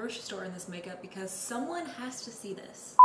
grocery store in this makeup because someone has to see this.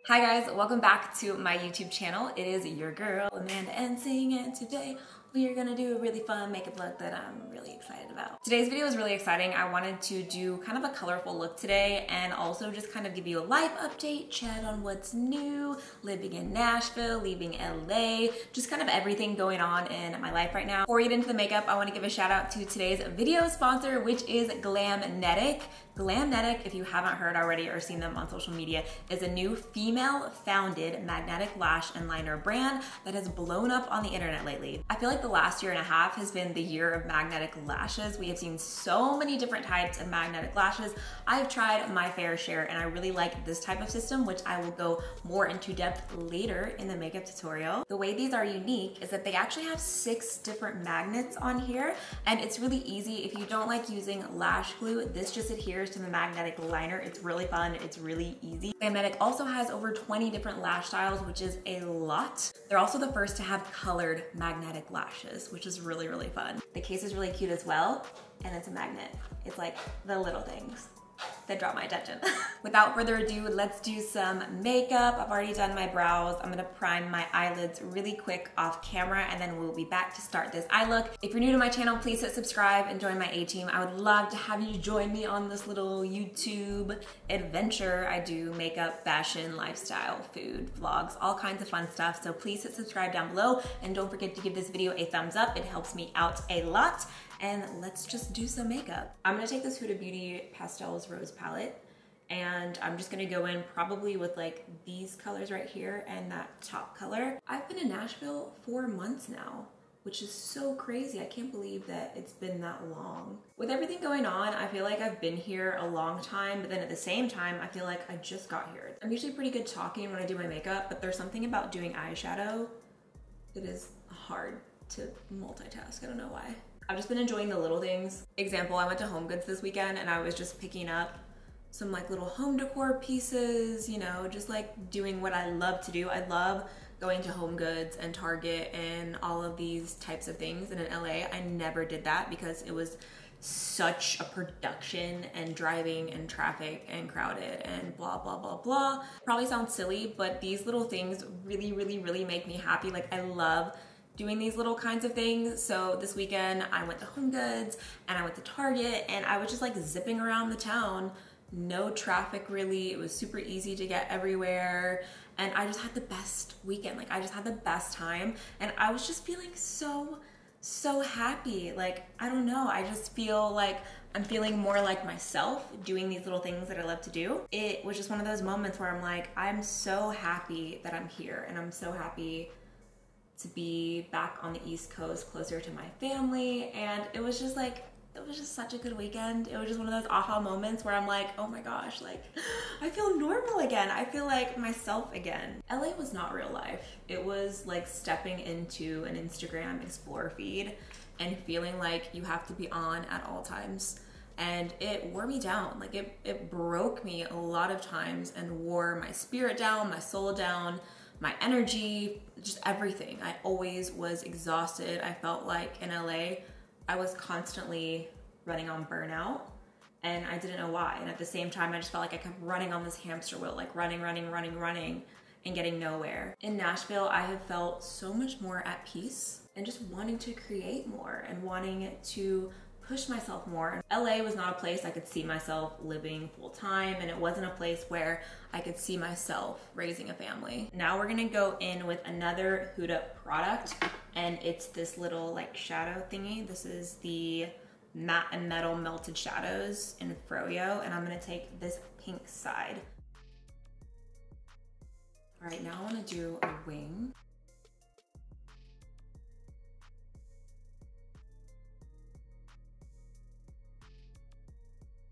Hi guys, welcome back to my YouTube channel. It is your girl, AmandaEnsing, and today we are gonna do a really fun makeup look that I'm really excited about. Today's video is really exciting. I wanted to do kind of a colorful look today and also just kind of give you a life update, chat on what's new, living in Nashville, leaving LA, just kind of everything going on in my life right now. Before we get into the makeup, I wanna give a shout out to today's video sponsor, which is Glamnetic. Glamnetic, if you haven't heard already or seen them on social media, is a new female-founded magnetic lash and liner brand that has blown up on the internet lately. I feel like the last year and a half has been the year of magnetic lashes. We have seen so many different types of magnetic lashes. I've tried my fair share and I really like this type of system, which I will go more into depth later in the makeup tutorial. The way these are unique is that they actually have 6 different magnets on here, and it's really easy. If you don't like using lash glue, this just adheres to the magnetic liner. It's really fun, it's really easy. Glamnetic also has over 20 different lash styles, which is a lot. They're also the first to have colored magnetic lashes, which is really, really fun. The case is really cute as well, and it's a magnet. It's like the little things that draw my attention. Without further ado, let's do some makeup. I've already done my brows. I'm gonna prime my eyelids really quick off camera, and then we'll be back to start this eye look. If you're new to my channel, please hit subscribe and join my A-team. I would love to have you join me on this little YouTube adventure. I do makeup, fashion, lifestyle, food, vlogs, all kinds of fun stuff. So please hit subscribe down below, and don't forget to give this video a thumbs up. It helps me out a lot. And let's just do some makeup. I'm gonna take this Huda Beauty Pastels Rose palette, and I'm just gonna go in probably with like these colors right here and that top color. I've been in Nashville 4 months now, which is so crazy. I can't believe that it's been that long. With everything going on, I feel like I've been here a long time, but then at the same time, I feel like I just got here. I'm usually pretty good talking when I do my makeup, but there's something about doing eyeshadow that is hard to multitask. I don't know why. I've just been enjoying the little things. Example, I went to HomeGoods this weekend and I was just picking up some like little home decor pieces, you know, just like doing what I love to do. I love going to HomeGoods and Target and all of these types of things. And in LA, I never did that because it was such a production and driving and traffic and crowded and blah, blah, blah, blah. Probably sounds silly, but these little things really, really, really make me happy. Like I love doing these little kinds of things. So this weekend I went to HomeGoods and I went to Target and I was just like zipping around the town. No traffic really. It was super easy to get everywhere. And I just had the best weekend. Like I just had the best time. And I was just feeling so happy. Like, I don't know. I just feel like I'm feeling more like myself doing these little things that I love to do. It was just one of those moments where I'm like, I'm so happy that I'm here and I'm so happy to be back on the East Coast closer to my family. And it was just like, it was just such a good weekend. It was just one of those aha moments where I'm like, oh my gosh, like I feel normal again. I feel like myself again. LA was not real life. It was like stepping into an Instagram Explore feed and feeling like you have to be on at all times. And it wore me down. Like it broke me a lot of times and wore my spirit down, my soul down, my energy, just everything. I always was exhausted. I felt like in LA, I was constantly running on burnout and I didn't know why. And at the same time, I just felt like I kept running on this hamster wheel, like running and getting nowhere. In Nashville, I have felt so much more at peace and just wanting to create more and wanting to push myself more. LA was not a place I could see myself living full time, and it wasn't a place where I could see myself raising a family. Now we're gonna go in with another Huda product, and it's this little like shadow thingy. This is the Matte and Metal Melted Shadows in Froyo, and I'm gonna take this pink side. All right, now I wanna do a wing.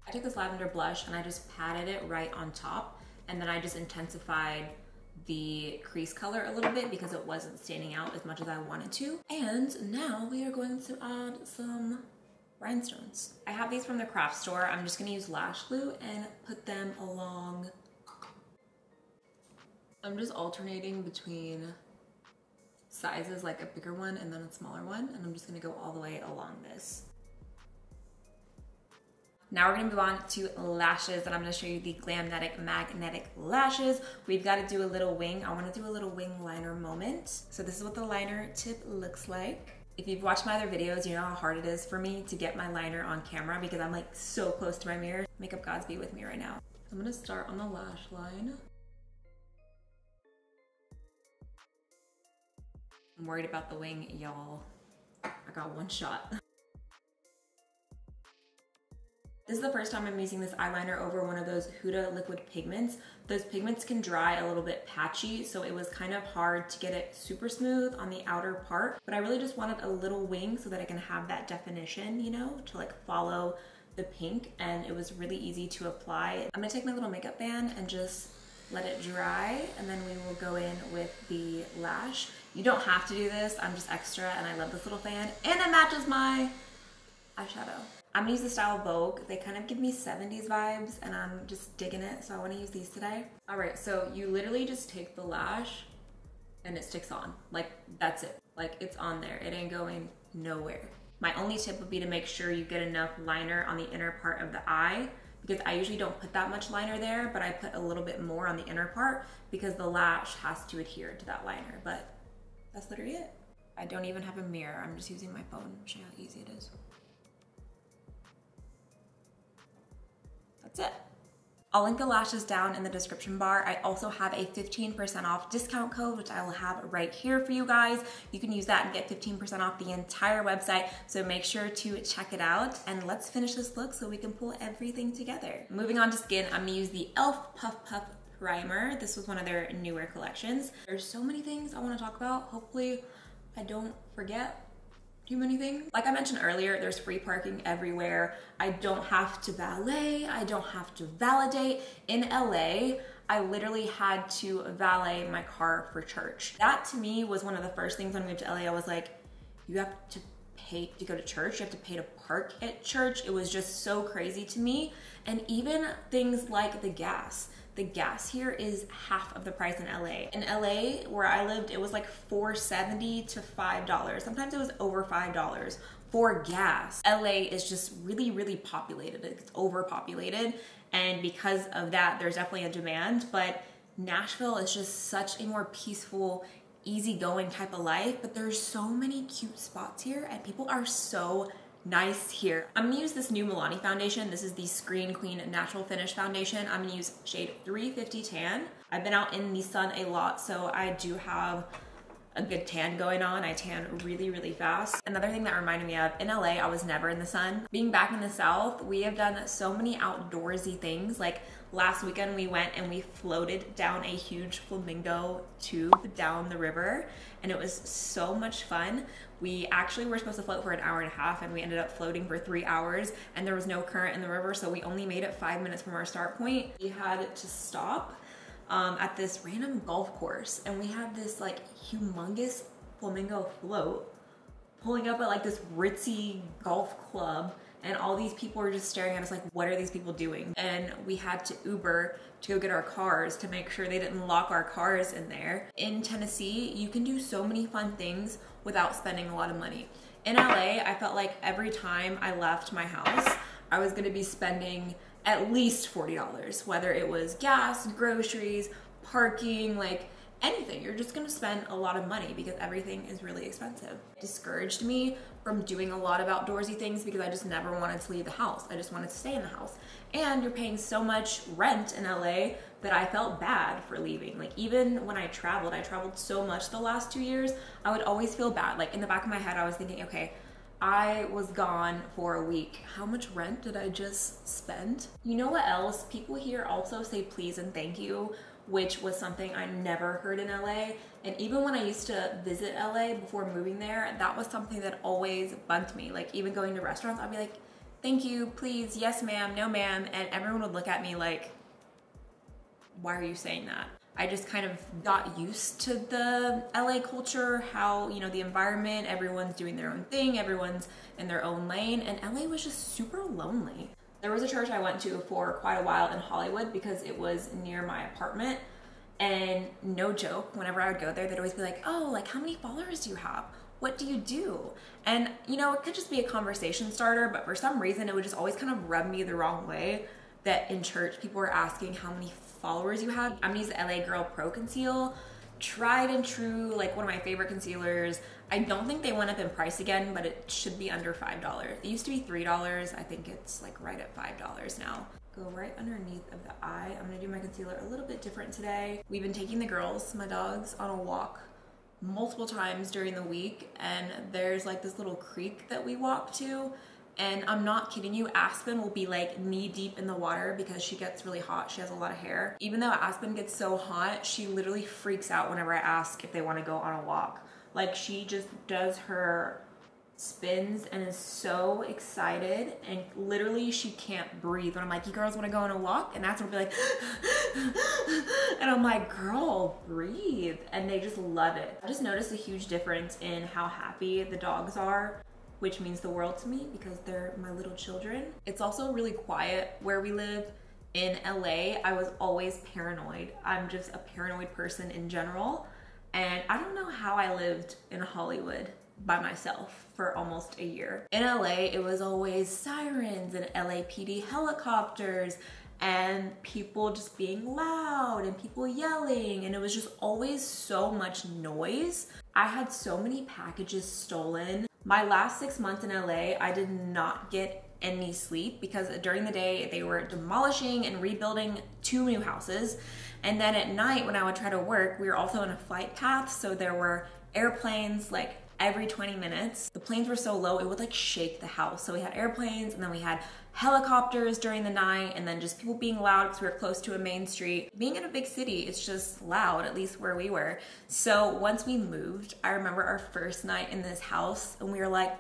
I took this lavender blush and I just patted it right on top, and then I just intensified the crease color a little bit because it wasn't standing out as much as I wanted to. And now we are going to add some rhinestones. I have these from the craft store. I'm just gonna use lash glue and put them along. I'm just alternating between sizes, like a bigger one and then a smaller one, and I'm just gonna go all the way along this. Now we're gonna move on to lashes, and I'm gonna show you the Glamnetic Magnetic Lashes. We've gotta do a little wing. I wanna do a little wing liner moment. So this is what the liner tip looks like. If you've watched my other videos, you know how hard it is for me to get my liner on camera because I'm like so close to my mirror. Makeup gods be with me right now. I'm gonna start on the lash line. I'm worried about the wing, y'all. I got one shot. This is the first time I'm using this eyeliner over one of those Huda liquid pigments. Those pigments can dry a little bit patchy, so it was kind of hard to get it super smooth on the outer part, but I really just wanted a little wing so that I can have that definition, you know, to like follow the pink, and it was really easy to apply. I'm gonna take my little makeup band and just let it dry, and then we will go in with the lash. You don't have to do this, I'm just extra, and I love this little fan, and it matches my eyeshadow. I'm gonna use the style Vogue. They kind of give me 70s vibes, and I'm just digging it, so I wanna use these today. All right, so you literally just take the lash and it sticks on. Like, that's it. Like, it's on there. It ain't going nowhere. My only tip would be to make sure you get enough liner on the inner part of the eye, because I usually don't put that much liner there, but I put a little bit more on the inner part because the lash has to adhere to that liner, but that's literally it. I don't even have a mirror. I'm just using my phone to show you how easy it is. That's it. I'll link the lashes down in the description bar. I also have a 15% off discount code, which I will have right here for you guys. You can use that and get 15% off the entire website, so make sure to check it out. And let's finish this look so we can pull everything together. Moving on to skin, I'm gonna use the e.l.f. Puff Puff Primer. This was one of their newer collections. There's so many things I wanna talk about. Hopefully I don't forget too many things. Like I mentioned earlier, there's free parking everywhere. I don't have to valet. I don't have to validate. In LA, I literally had to valet my car for church. That to me was one of the first things when I moved to LA. I was like, you have to pay to go to church. You have to pay to park at church. It was just so crazy to me. And even things like the gas. The gas here is half of the price in LA. In LA, where I lived, it was like $4.70 to $5. Sometimes it was over $5 for gas. LA is just really, really populated. It's overpopulated. And because of that, there's definitely a demand. But Nashville is just such a more peaceful, easygoing type of life. But there's so many cute spots here, and people are so nice here. I'm gonna use this new Milani foundation. This is the Screen Queen Natural Finish Foundation. I'm gonna use shade 350 Tan. I've been out in the sun a lot, so I do have a good tan going on. I tan really, really fast. Another thing that reminded me of, in LA, I was never in the sun. Being back in the South, we have done so many outdoorsy things. Like last weekend we went and we floated down a huge flamingo tube down the river, and it was so much fun. We actually were supposed to float for an hour and a half, and we ended up floating for 3 hours, and there was no current in the river, so we only made it 5 minutes from our start point. We had to stop at this random golf course, and we had this like humongous flamingo float pulling up at like this ritzy golf club, and all these people were just staring at us like, what are these people doing? And we had to Uber to go get our cars to make sure they didn't lock our cars in there. In Tennessee, you can do so many fun things without spending a lot of money. In LA, I felt like every time I left my house, I was gonna be spending at least $40, whether it was gas, groceries, parking, like anything. You're just gonna spend a lot of money because everything is really expensive. It discouraged me from doing a lot of outdoorsy things because I just never wanted to leave the house. I just wanted to stay in the house. And you're paying so much rent in LA that I felt bad for leaving. Like even when I traveled so much the last 2 years, I would always feel bad. Like in the back of my head, I was thinking, okay, I was gone for a week. How much rent did I just spend? You know what else? People here also say please and thank you, which was something I never heard in LA. And even when I used to visit LA before moving there, that was something that always bugged me. Like even going to restaurants, I'd be like, thank you, please, yes ma'am, no ma'am. And everyone would look at me like, why are you saying that? I just kind of got used to the LA culture, how, you know, the environment, everyone's doing their own thing, everyone's in their own lane, and LA was just super lonely. There was a church I went to for quite a while in Hollywood because it was near my apartment, And no joke, whenever I would go there, they'd always be like, oh, like how many followers do you have? What do you do? And you know, it could just be a conversation starter, but for some reason it would just always kind of rub me the wrong way that in church people were asking how many followers you had. I'm gonna use the LA Girl Pro Conceal. Tried and true, like one of my favorite concealers. I don't think they went up in price again, but it should be under $5. It used to be $3. I think it's like right at $5 now. Go right underneath of the eye. I'm gonna do my concealer a little bit different today. We've been taking the girls, my dogs, on a walk multiple times during the week, and there's like this little creek that we walk to, and I'm not kidding you, Aspen will be like knee deep in the water because she gets really hot. She has a lot of hair. Even though Aspen gets so hot, she literally freaks out whenever I ask if they want to go on a walk. Like she just does her spins and is so excited, and literally she can't breathe when I'm like, you girls want to go on a walk? And that's when I'll be like and I'm like, girl, breathe. And they just love it. I just noticed a huge difference in how happy the dogs are, which means the world to me because they're my little children. It's also really quiet where we live. In LA, I was always paranoid. I'm just a paranoid person in general, and I don't know how I lived in Hollywood by myself for almost a year. In LA, it was always sirens and LAPD helicopters and people just being loud and people yelling, and it was just always so much noise. I had so many packages stolen. My last 6 months in LA, I did not get any sleep because during the day they were demolishing and rebuilding 2 new houses, and then at night when I would try to work, we were also in a flight path, so there were airplanes like every 20 minutes. The planes were so low, it would like shake the house. So we had airplanes, and then we had helicopters during the night, and then just people being loud because we were close to a main street. Being in a big city, it's just loud, at least where we were. So once we moved, I remember our first night in this house, and we were like,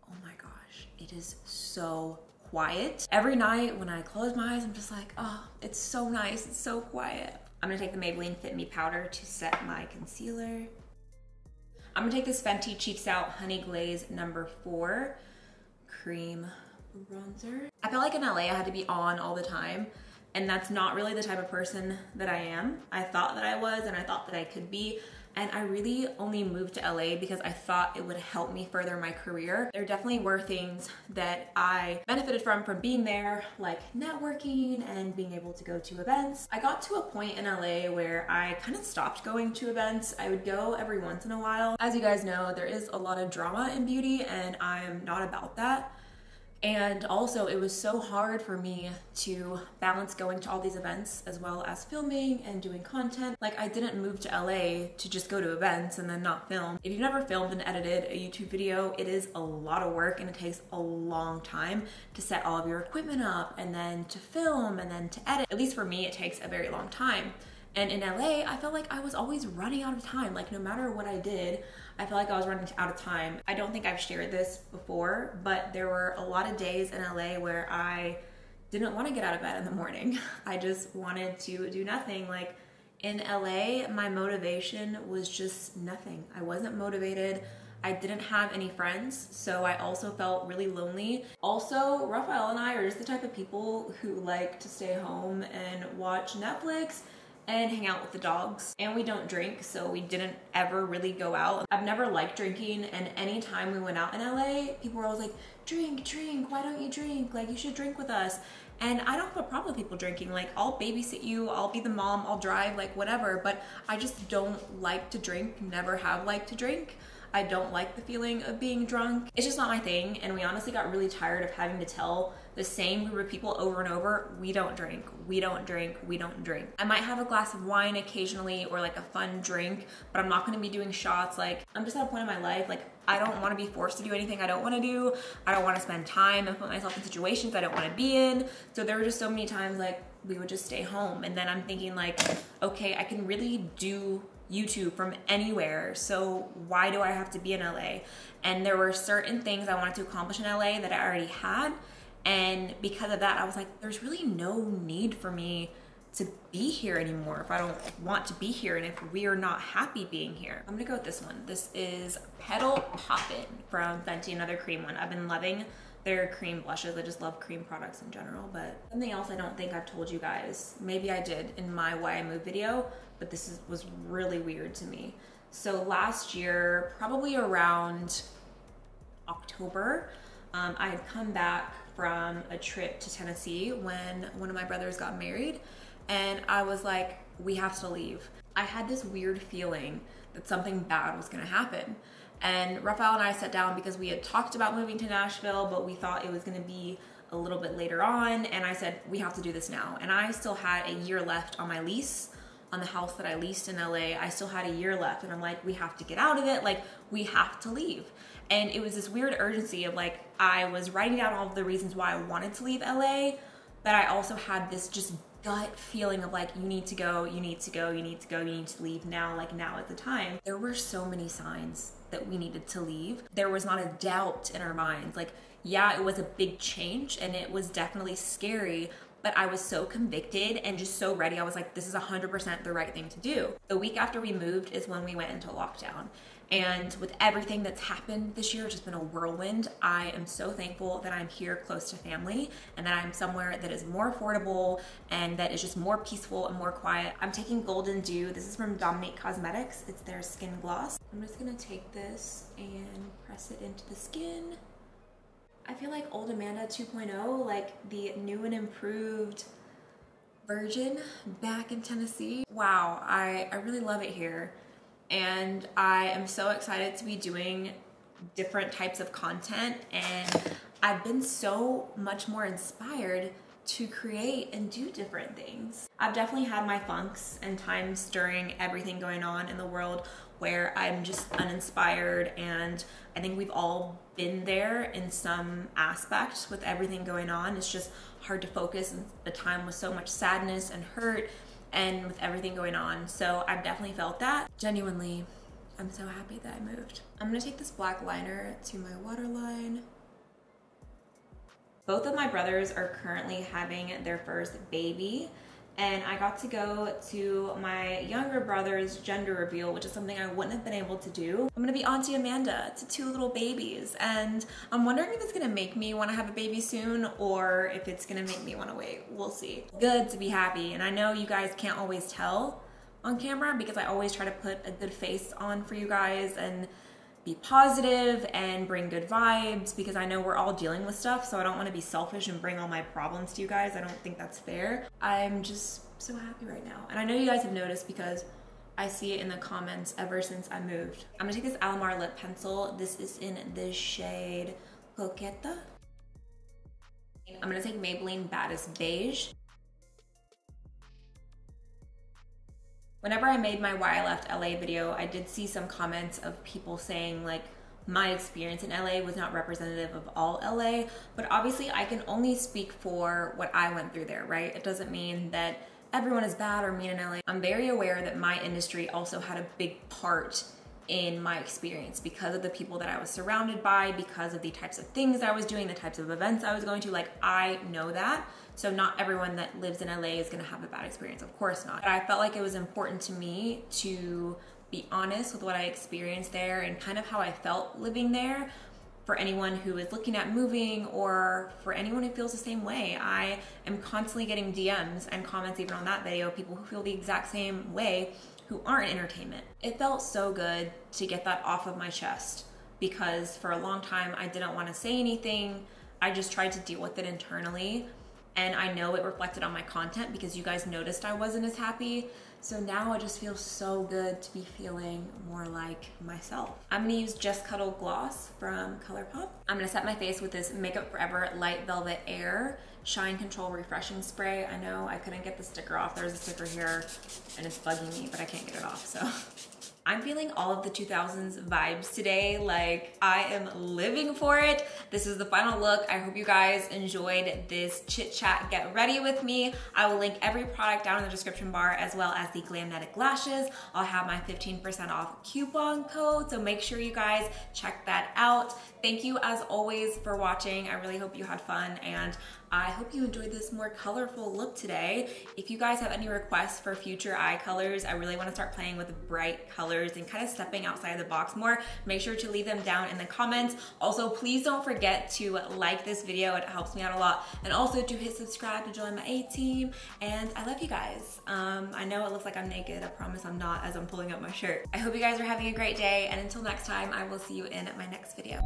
oh my gosh, it is so quiet. Every night when I close my eyes, I'm just like, oh, it's so nice, it's so quiet. I'm gonna take the Maybelline Fit Me powder to set my concealer. I'm gonna take this Fenty Cheeks Out Honey Glaze number 4 cream bronzer. I felt like in LA I had to be on all the time, and that's not really the type of person that I am. I thought that I was, and I thought that I could be, and I really only moved to LA because I thought it would help me further my career. There definitely were things that I benefited from being there, like networking and being able to go to events. I got to a point in LA where I kind of stopped going to events. I would go every once in a while. As you guys know, there is a lot of drama in beauty, and I'm not about that. And also, it was so hard for me to balance going to all these events as well as filming and doing content. Like, I didn't move to LA to just go to events and then not film. If you've never filmed and edited a YouTube video, it is a lot of work, and it takes a long time to set all of your equipment up and then to film and then to edit. At least for me, it takes a very long time. And in LA, I felt like I was always running out of time. Like, no matter what I did, I felt like I was running out of time. I don't think I've shared this before, but there were a lot of days in LA where I didn't want to get out of bed in the morning. I just wanted to do nothing. Like, in LA, my motivation was just nothing. I wasn't motivated. I didn't have any friends, so I also felt really lonely. Also, Raphael and I are just the type of people who like to stay home and watch Netflix and hang out with the dogs. And we don't drink, so we didn't ever really go out. I've never liked drinking, and anytime we went out in LA, people were always like, drink, why don't you drink? Like, you should drink with us. And I don't have a problem with people drinking. Like, I'll babysit you, I'll be the mom, I'll drive, like whatever, but I just don't like to drink, never have liked to drink. I don't like the feeling of being drunk. It's just not my thing, and we honestly got really tired of having to tell the same group of people over and over, we don't drink, we don't drink, we don't drink. I might have a glass of wine occasionally or like a fun drink, but I'm not gonna be doing shots. Like, I'm just at a point in my life, like, I don't wanna be forced to do anything I don't wanna do. I don't wanna spend time and put myself in situations I don't wanna be in. So there were just so many times like we would just stay home, and then I'm thinking like, okay, I can really do YouTube from anywhere, so why do I have to be in LA? And there were certain things I wanted to accomplish in LA that I already had, and because of that, I was like, there's really no need for me to be here anymore if I don't want to be here and if we are not happy being here. I'm gonna go with this one. This is Petal Poppin' from Fenty, another cream one. I've been loving They're cream blushes. I just love cream products in general. But something else I don't think I've told you guys, maybe I did in my Why I Moved video, but was really weird to me. So last year, probably around October, I had come back from a trip to Tennessee when one of my brothers got married, and I was like, we have to leave. I had this weird feeling that something bad was gonna happen. And Raphael and I sat down because we had talked about moving to Nashville, but we thought it was gonna be a little bit later on. And I said, we have to do this now. And I still had a year left on my lease on the house that I leased in LA. I still had a year left. And I'm like, we have to get out of it. Like, we have to leave. And it was this weird urgency of like, I was writing down all of the reasons why I wanted to leave LA, but I also had this just gut feeling of like, you need to go, you need to go, you need to go, you need to leave now, like now is the time. There were so many signs that we needed to leave. There was not a doubt in our minds. Like, yeah, it was a big change and it was definitely scary, but I was so convicted and just so ready. I was like, this is 100% the right thing to do. The week after we moved is when we went into lockdown. And with everything that's happened this year, it's just been a whirlwind. I am so thankful that I'm here close to family and that I'm somewhere that is more affordable and that is just more peaceful and more quiet. I'm taking Golden Dew. This is from Dominique Cosmetics. It's their skin gloss. I'm just gonna take this and press it into the skin. I feel like old Amanda 2.0, like the new and improved version back in Tennessee. Wow, I really love it here. And I am so excited to be doing different types of content, and I've been so much more inspired to create and do different things. I've definitely had my funks and times during everything going on in the world where I'm just uninspired, and I think we've all been there in some aspect with everything going on. It's just hard to focus in a time with so much sadness and hurt and with everything going on. So I've definitely felt that. Genuinely, I'm so happy that I moved. I'm gonna take this black liner to my waterline. Both of my brothers are currently having their first baby, and I got to go to my younger brother's gender reveal, which is something I wouldn't have been able to do. I'm gonna be Auntie Amanda to 2 little babies, and I'm wondering if it's gonna make me wanna have a baby soon or if it's gonna make me wanna wait. We'll see. Good to be happy, and I know you guys can't always tell on camera because I always try to put a good face on for you guys and be positive and bring good vibes because I know we're all dealing with stuff, so I don't want to be selfish and bring all my problems to you guys. I don't think that's fair. I'm just so happy right now. And I know you guys have noticed because I see it in the comments ever since I moved. I'm gonna take this Alamar lip pencil. This is in the shade Coqueta. I'm gonna take Maybelline Baddest Beige. Whenever I made my Why I Left LA video, I did see some comments of people saying like my experience in LA was not representative of all LA, but obviously I can only speak for what I went through there, right? It doesn't mean that everyone is bad or mean in LA. I'm very aware that my industry also had a big part in my experience because of the people that I was surrounded by, because of the types of things I was doing, the types of events I was going to. Like, I know that. So not everyone that lives in LA is gonna have a bad experience, of course not. But I felt like it was important to me to be honest with what I experienced there and kind of how I felt living there for anyone who is looking at moving or for anyone who feels the same way. I am constantly getting DMs and comments even on that video, people who feel the exact same way who aren't in entertainment. It felt so good to get that off of my chest because for a long time I didn't want to say anything. I just tried to deal with it internally. And I know it reflected on my content because you guys noticed I wasn't as happy. So now it just feels so good to be feeling more like myself. I'm gonna use Just Cuddle Gloss from Colourpop. I'm gonna set my face with this Makeup Forever Light Velvet Air Shine Control Refreshing Spray. I know I couldn't get the sticker off. There's a sticker here and it's bugging me, but I can't get it off, so. I'm feeling all of the 2000s vibes today. Like, I am living for it. This is the final look. I hope you guys enjoyed this chit chat. Get ready with me. I will link every product down in the description bar as well as the Glamnetic lashes. I'll have my 15% off coupon code, so make sure you guys check that out. Thank you as always for watching. I really hope you had fun and I hope you enjoyed this more colorful look today. If you guys have any requests for future eye colors, I really want to start playing with bright colors colors and kind of stepping outside the box more, make sure to leave them down in the comments. Also, please don't forget to like this video. It helps me out a lot. And also to hit subscribe to join my A team. And I love you guys. I know it looks like I'm naked. I promise I'm not as I'm pulling up my shirt. I hope you guys are having a great day. And until next time, I will see you in my next video.